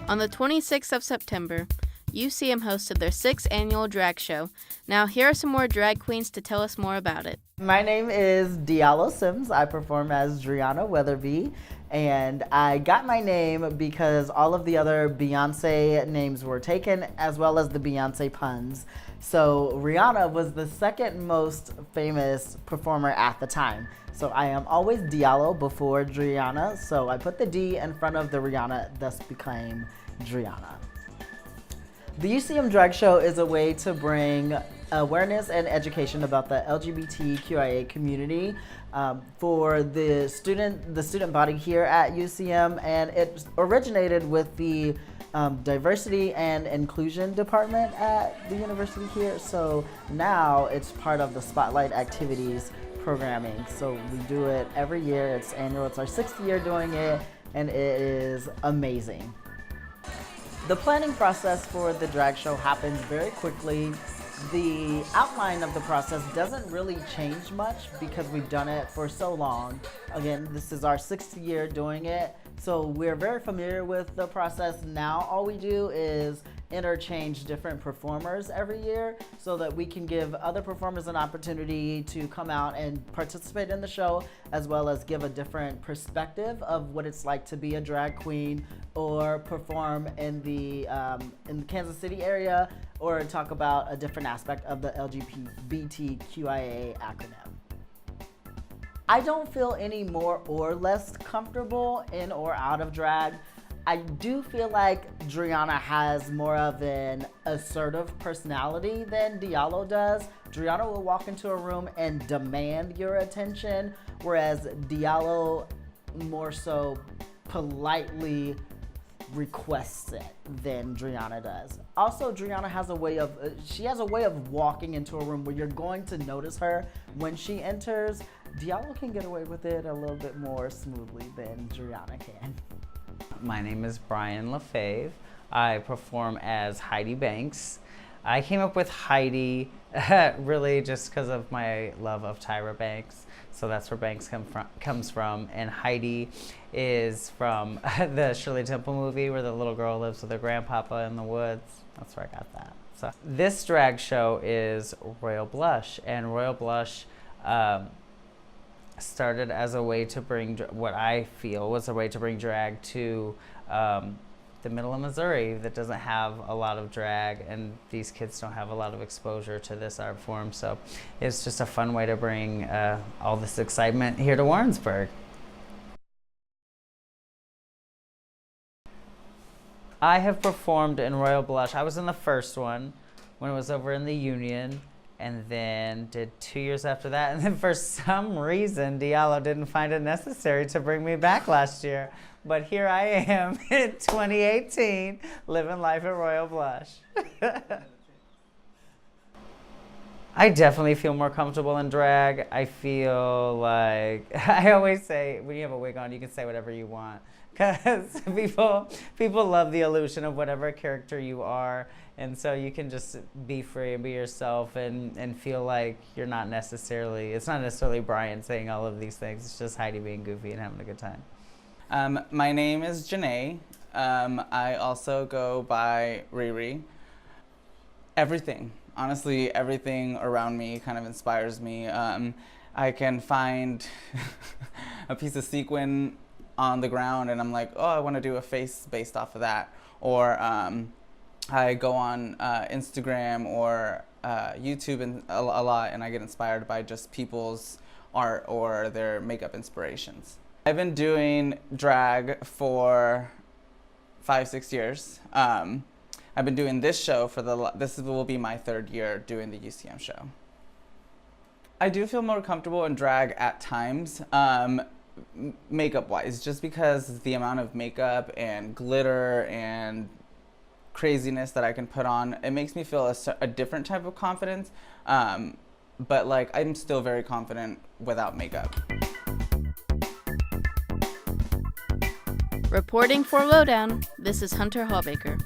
On the 26th of September, UCM hosted their 6th annual drag show. Now here are some more drag queens to tell us more about it. My name is Diallo Sims. I perform as Driana Weatherby, and I got my name because all of the other Beyonce names were taken, as well as the Beyonce puns. So Rihanna was the second most famous performer at the time. So I am always Diallo before Driana, so I put the D in front of the Rihanna, thus became Driana. The UCM Drag Show is a way to bring awareness and education about the LGBTQIA community for the student body here at UCM, and it originated with the Diversity and Inclusion Department at the university here. So now it's part of the Spotlight Activities programming. So we do it every year. It's annual. It's our 6th year doing it, and it is amazing. The planning process for the drag show happens very quickly. The outline of the process doesn't really change much because we've done it for so long. Again, this is our 6th year doing it, so we're very familiar with the process now. All we do is interchange different performers every year so that we can give other performers an opportunity to come out and participate in the show, as well as give a different perspective of what it's like to be a drag queen or perform in the Kansas City area, or talk about a different aspect of the LGBTQIA acronym. I don't feel any more or less comfortable in or out of drag. I do feel like Driana has more of an assertive personality than Diallo does. Driana will walk into a room and demand your attention, whereas Diallo more so politely requests it than Driana does. Also, Driana has a way of walking into a room where you're going to notice her when she enters. Diallo can get away with it a little bit more smoothly than Driana can. My name is Brian LaFave. I perform as Heidi Banks. I came up with Heidi really just because of my love of Tyra Banks. So that's where Banks comes from. And Heidi is from the Shirley Temple movie where the little girl lives with her grandpapa in the woods. That's where I got that. So this drag show is Royal Blush, and Royal Blush started as a way to bring what I feel was a way to bring drag to the middle of Missouri that doesn't have a lot of drag, and these kids don't have a lot of exposure to this art form. So it's just a fun way to bring all this excitement here to Warrensburg. I have performed in Royal Blush. I was in the first one when it was over in the Union, and then did 2 years after that, and then for some reason Diallo didn't find it necessary to bring me back last year, but here I am in 2018 living life at Royal Blush. I definitely feel more comfortable in drag. I feel like, I always say, when you have a wig on, you can say whatever you want, because people love the illusion of whatever character you are, and so you can just be free and be yourself and feel like you're not necessarily, it's not necessarily Brian saying all of these things, it's just Heidi being goofy and having a good time. My name is Janae. I also go by Riri. Everything, honestly, everything around me kind of inspires me. I can find a piece of sequin on the ground and I'm like, oh, I want to do a face based off of that. Or I go on Instagram or YouTube and a lot, and I get inspired by just people's art or their makeup inspirations. I've been doing drag for 5-6 years. I've been doing this show for this will be my 3rd year doing the UCM show. I do feel more comfortable in drag at times, makeup wise, just because the amount of makeup and glitter and craziness that I can put on, it makes me feel a different type of confidence, but like I'm still very confident without makeup. Reporting for Lowdown, this is Hunter Hallbaker.